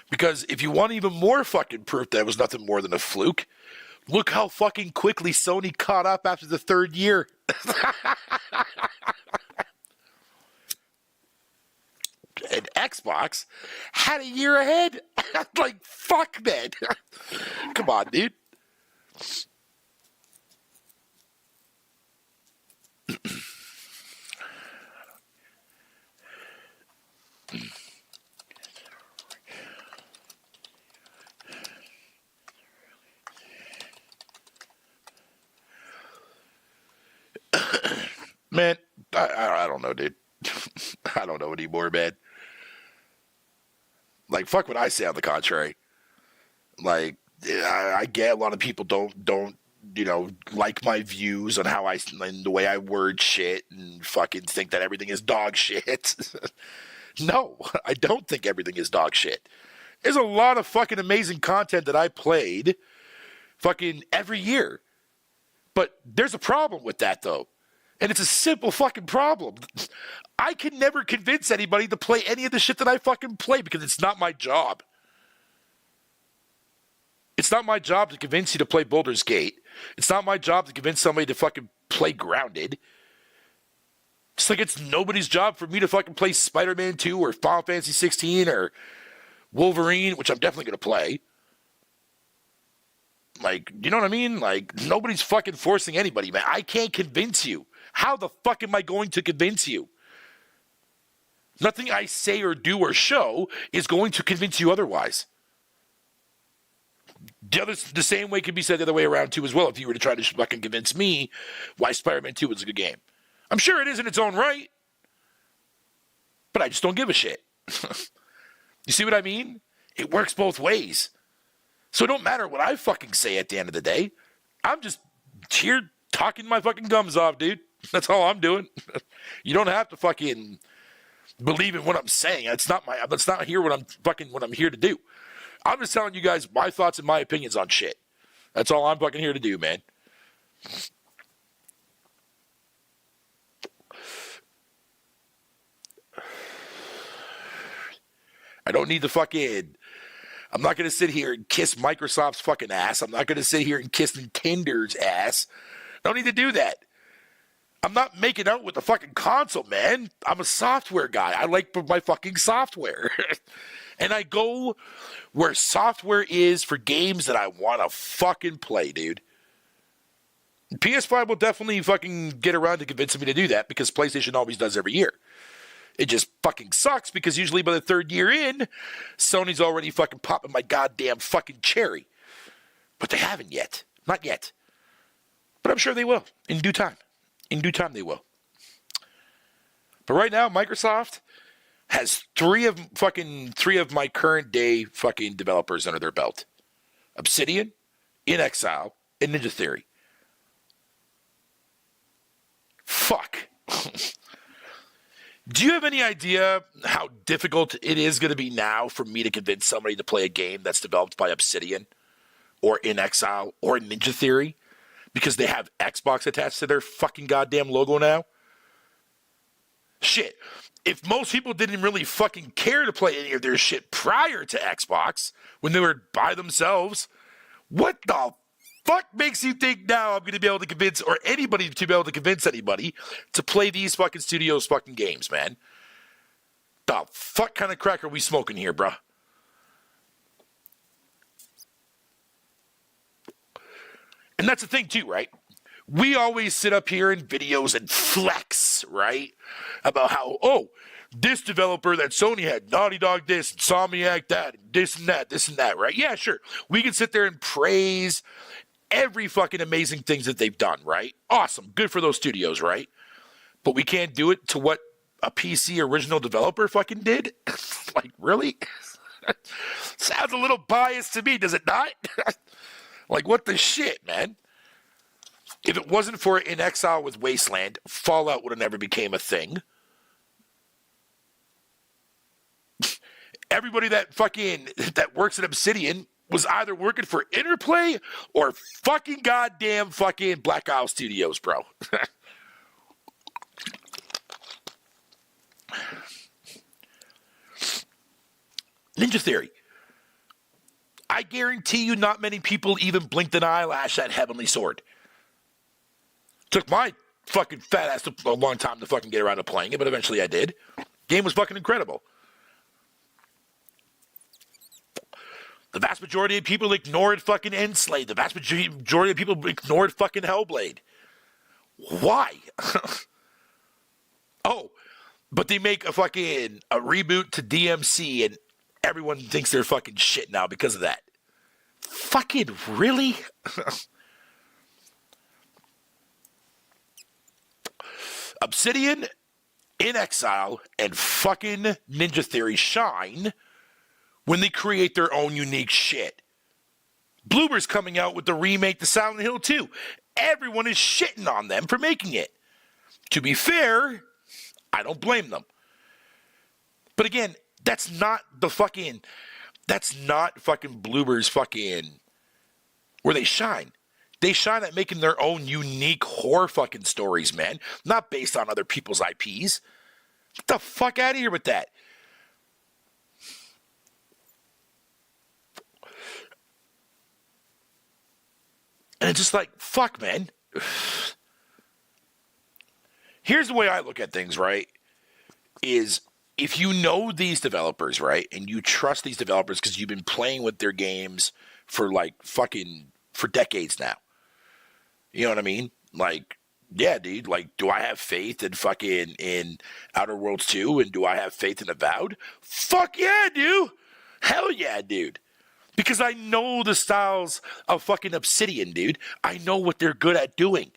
Because if you want even more fucking proof that it was nothing more than a fluke, look how fucking quickly Sony caught up after the third year. And Xbox had a year ahead. Like, fuck, man. Come on, dude. Man, I don't know, dude. I don't know anymore, man. Like, fuck what I say on the contrary. Like, I get a lot of people don't like my views on how and the way I word shit and fucking think that everything is dog shit. No, I don't think everything is dog shit. There's a lot of fucking amazing content that I played fucking every year. But there's a problem with that, though. And it's a simple fucking problem. I can never convince anybody to play any of the shit that I fucking play because it's not my job. It's not my job to convince you to play Baldur's Gate. It's not my job to convince somebody to fucking play Grounded. It's like it's nobody's job for me to fucking play Spider-Man 2 or Final Fantasy 16 or Wolverine, which I'm definitely going to play. Like, you know what I mean? Like, nobody's fucking forcing anybody, man. I can't convince you. How the fuck am I going to convince you? Nothing I say or do or show is going to convince you otherwise. The same way could be said the other way around, too, as well, if you were to try to fucking convince me why Spider-Man 2 was a good game. I'm sure it is in its own right, but I just don't give a shit. You see what I mean? It works both ways. So it don't matter what I fucking say at the end of the day. I'm just here talking my fucking gums off, dude. That's all I'm doing. You don't have to fucking believe in what I'm saying. That's not here what I'm here to do. I'm just telling you guys my thoughts and my opinions on shit. That's all I'm fucking here to do, man. I don't need the fucking... I'm not going to sit here and kiss Microsoft's fucking ass. I'm not going to sit here and kiss Nintendo's ass. I don't need to do that. I'm not making out with the fucking console, man. I'm a software guy. I like my fucking software. And I go where software is for games that I want to fucking play, dude. PS5 will definitely fucking get around to convincing me to do that because PlayStation always does every year. It just fucking sucks because usually by the third year in, Sony's already fucking popping my goddamn fucking cherry. But they haven't yet. Not yet. But I'm sure they will in due time. In due time they will. But right now, Microsoft has three of my current day fucking developers under their belt. Obsidian, inXile, and Ninja Theory. Fuck. Do you have any idea how difficult it is going to be now for me to convince somebody to play a game that's developed by Obsidian or inXile or Ninja Theory because they have Xbox attached to their fucking goddamn logo now? Shit. If most people didn't really fucking care to play any of their shit prior to Xbox when they were by themselves, what the fuck makes you think now I'm going to be able to convince, or anybody to be able to convince anybody to play these fucking studios fucking games, man? The fuck kind of crack are we smoking here, bruh? And that's the thing too, right? We always sit up here in videos and flex, right? About how, oh, this developer that Sony had, Naughty Dog this, Insomniac that, this and that, right? Yeah, sure. We can sit there and praise every fucking amazing things that they've done, right? Awesome. Good for those studios, right? But we can't do it to what a PC original developer fucking did? Like, really? Sounds a little biased to me, does it not? Like, what the shit, man? If it wasn't for inXile with Wasteland, Fallout would have never became a thing. Everybody that works at Obsidian was either working for Interplay or fucking goddamn fucking Black Isle Studios, bro. Ninja Theory. I guarantee you not many people even blinked an eyelash at Heavenly Sword. Took my fucking fat ass a long time to fucking get around to playing it, but eventually I did. Game was fucking incredible. The vast majority of people ignored fucking Enslaved. The vast majority of people ignored fucking Hellblade. Why? Oh, but they make a reboot to DMC and everyone thinks they're fucking shit now because of that. Fucking really? Obsidian, inXile, and fucking Ninja Theory shine when they create their own unique shit. Bloober's coming out with the remake to Silent Hill 2. Everyone is shitting on them for making it. To be fair, I don't blame them. But again, that's not Bloober's fucking where they shine. They shine at making their own unique horror fucking stories, man. Not based on other people's IPs. Get the fuck out of here with that. And it's just like, fuck, man. Here's the way I look at things, right? Is if you know these developers, right, and you trust these developers because you've been playing with their games for decades now. You know what I mean? Like, yeah, dude. Like, do I have faith in Outer Worlds 2 and do I have faith in Avowed? Fuck yeah, dude. Hell yeah, dude. Because I know the styles of fucking Obsidian, dude. I know what they're good at doing.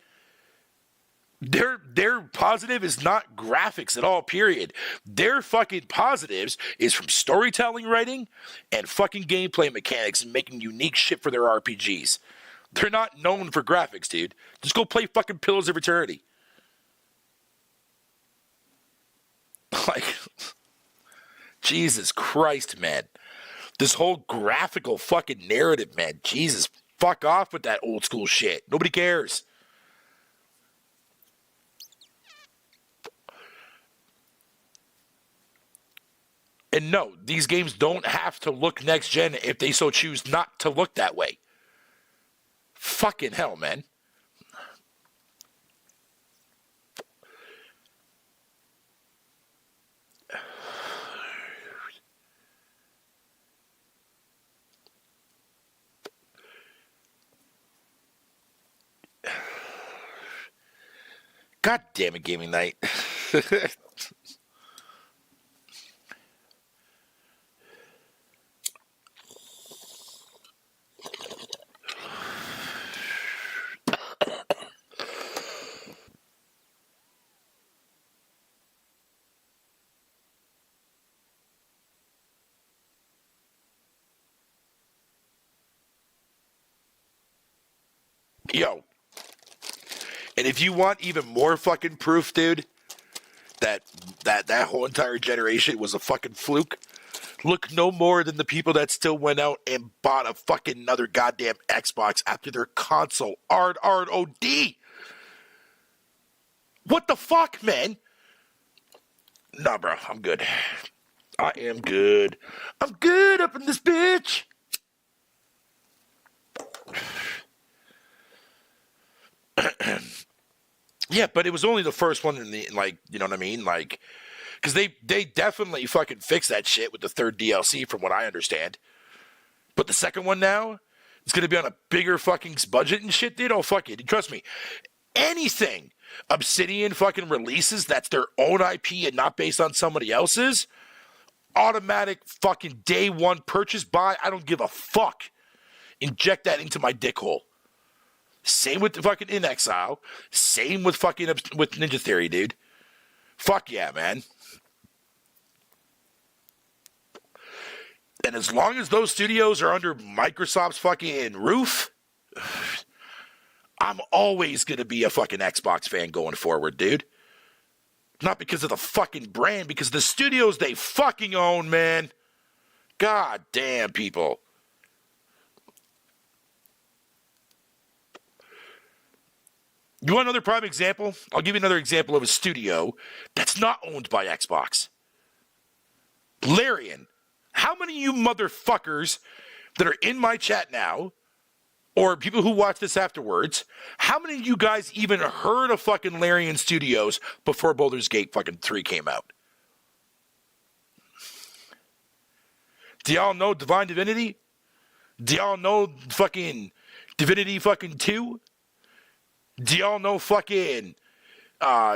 Their positive is not graphics at all, period. Their fucking positives is from storytelling writing and fucking gameplay mechanics and making unique shit for their RPGs. They're not known for graphics, dude. Just go play fucking Pillars of Eternity. Like, Jesus Christ, man. This whole graphical fucking narrative, man. Jesus, fuck off with that old school shit. Nobody cares. And no, these games don't have to look next gen if they so choose not to look that way. Fucking hell, man. God damn it, gaming night. Yo. And if you want even more fucking proof, dude, that whole entire generation was a fucking fluke, look no more than the people that still went out and bought a fucking another goddamn Xbox after their console ROD. What the fuck, man? Nah, bro, I'm good. I am good. I'm good up in this bitch. Yeah, but it was only the first one in the, like, you know what I mean? Like, because they definitely fucking fixed that shit with the third DLC from what I understand. But the second one now, it's going to be on a bigger fucking budget and shit, dude. Oh, fuck it. Trust me. Anything Obsidian fucking releases that's their own IP and not based on somebody else's, automatic fucking day one purchase buy. I don't give a fuck. Inject that into my dick hole. Same with the fucking In Exile. Same with fucking with Ninja Theory, dude. Fuck yeah, man. And as long as those studios are under Microsoft's fucking roof, I'm always going to be a fucking Xbox fan going forward, dude. Not because of the fucking brand, because the studios they fucking own, man. God damn, people. You want another prime example? I'll give you another example of a studio that's not owned by Xbox. Larian. How many of you motherfuckers that are in my chat now, or people who watch this afterwards, how many of you guys even heard of fucking Larian Studios before Baldur's Gate fucking 3 came out? Do y'all know Divine Divinity? Do y'all know fucking Divinity fucking 2? Do y'all know fucking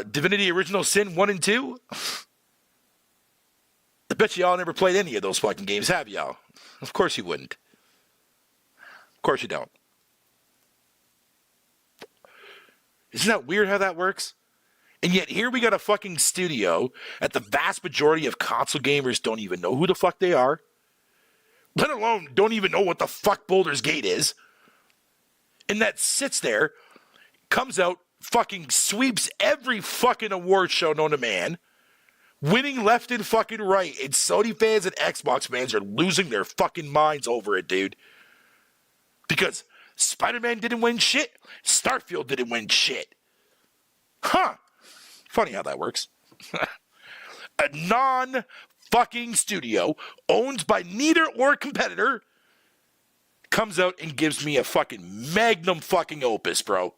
Divinity Original Sin 1 and 2? I bet y'all never played any of those fucking games, have y'all? Of course you wouldn't. Of course you don't. Isn't that weird how that works? And yet here we got a fucking studio that the vast majority of console gamers don't even know who the fuck they are. Let alone don't even know what the fuck Baldur's Gate is. And that sits there, comes out, fucking sweeps every fucking award show known to man, winning left and fucking right, and Sony fans and Xbox fans are losing their fucking minds over it, dude. Because Spider-Man didn't win shit, Starfield didn't win shit. Huh. Funny how that works. A non-fucking studio owned by neither or competitor comes out and gives me a fucking magnum fucking opus, bro.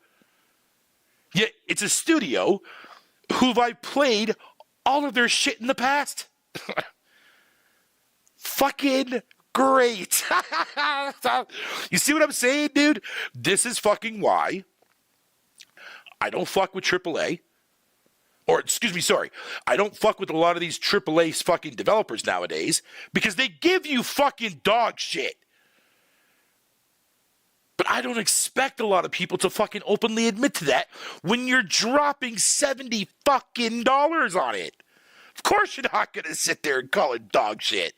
Yet it's a studio who've I played all of their shit in the past. Fucking great. You see what I'm saying, dude? This is fucking why I don't fuck with AAA. Or, excuse me, sorry. I don't fuck with a lot of these AAA fucking developers nowadays because they give you fucking dog shit. But I don't expect a lot of people to fucking openly admit to that when you're dropping $70 fucking on it. Of course you're not going to sit there and call it dog shit.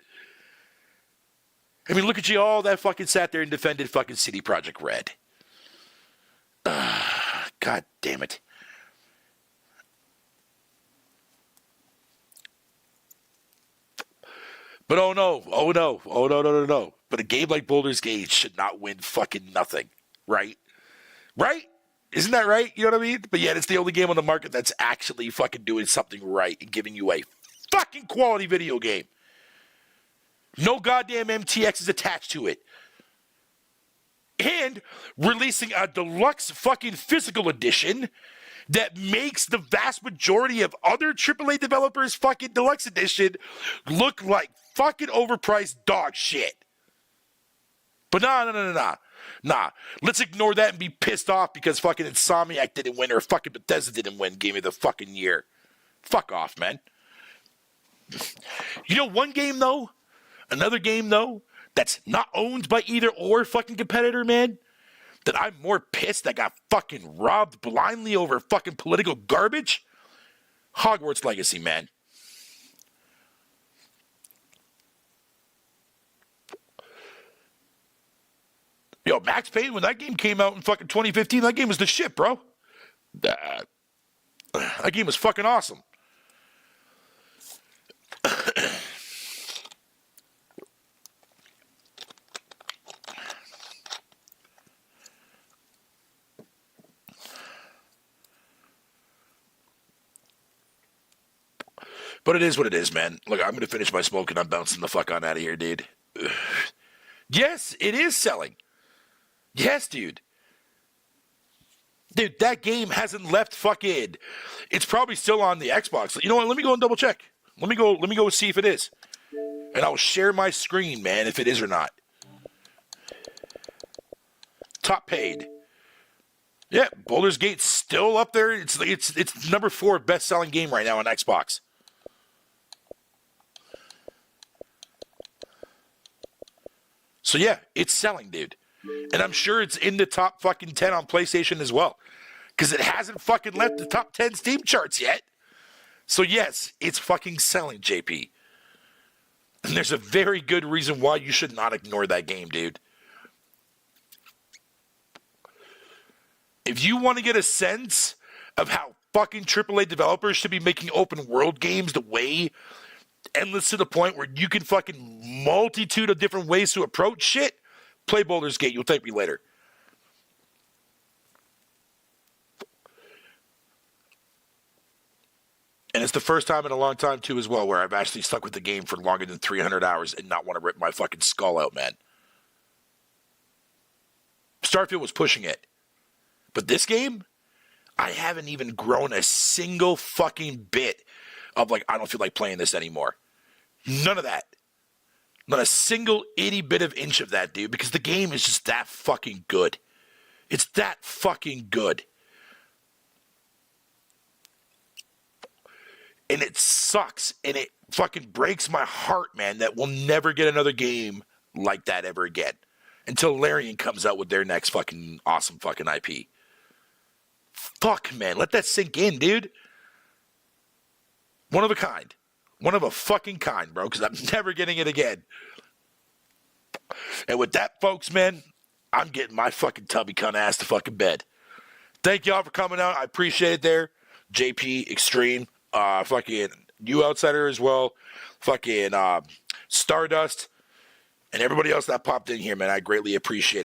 I mean, look at you all that fucking sat there and defended fucking CD Projekt Red. God damn it. But oh no. But a game like Baldur's Gate should not win fucking nothing, right? Right? Isn't that right? You know what I mean? But yet it's the only game on the market that's actually fucking doing something right and giving you a fucking quality video game. No goddamn MTX is attached to it. And releasing a deluxe fucking physical edition that makes the vast majority of other AAA developers' fucking deluxe edition look like fucking overpriced dog shit. But nah. Nah, let's ignore that and be pissed off because fucking Insomniac didn't win or fucking Bethesda didn't win Game of the fucking Year. Fuck off, man. You know one game, though? Another game, though, that's not owned by either or fucking competitor, man? That I'm more pissed that got fucking robbed blindly over fucking political garbage? Hogwarts Legacy, man. Yo, Max Payne, when that game came out in fucking 2015, that game was the shit, bro. That game was fucking awesome. But it is what it is, man. Look, I'm going to finish my smoke and I'm bouncing the fuck on out of here, dude. Yes, it is selling. Yes, dude. Dude, that game hasn't left fucking... It's probably still on the Xbox. You know what? Let me go and double check. Let me go see if it is. And I'll share my screen, man, if it is or not. Top paid. Yeah, Baldur's Gate's still up there. It's number 4 best-selling game right now on Xbox. So yeah, it's selling, dude. And I'm sure it's in the top fucking 10 on PlayStation as well. Because it hasn't fucking left the top 10 Steam charts yet. So yes, it's fucking selling, JP. And there's a very good reason why you should not ignore that game, dude. If you want to get a sense of how fucking AAA developers should be making open world games the way endless to the point where you can fucking multitude of different ways to approach shit, play Baldur's Gate. You'll thank me later. And it's the first time in a long time, too, as well, where I've actually stuck with the game for longer than 300 hours and not want to rip my fucking skull out, man. Starfield was pushing it. But this game, I haven't even grown a single fucking bit of, like, I don't feel like playing this anymore. None of that. Not a single itty bit of inch of that, dude, because the game is just that fucking good. It's that fucking good. And it sucks, and it fucking breaks my heart, man, that we'll never get another game like that ever again. Until Larian comes out with their next fucking awesome fucking IP. Fuck, man, let that sink in, dude. One of a kind. One of a fucking kind, bro, because I'm never getting it again. And with that, folks, man, I'm getting my fucking tubby cunt ass to fucking bed. Thank y'all for coming out. I appreciate it there. JP, Extreme, fucking You Outsider as well, fucking Stardust, and everybody else that popped in here, man. I greatly appreciate it.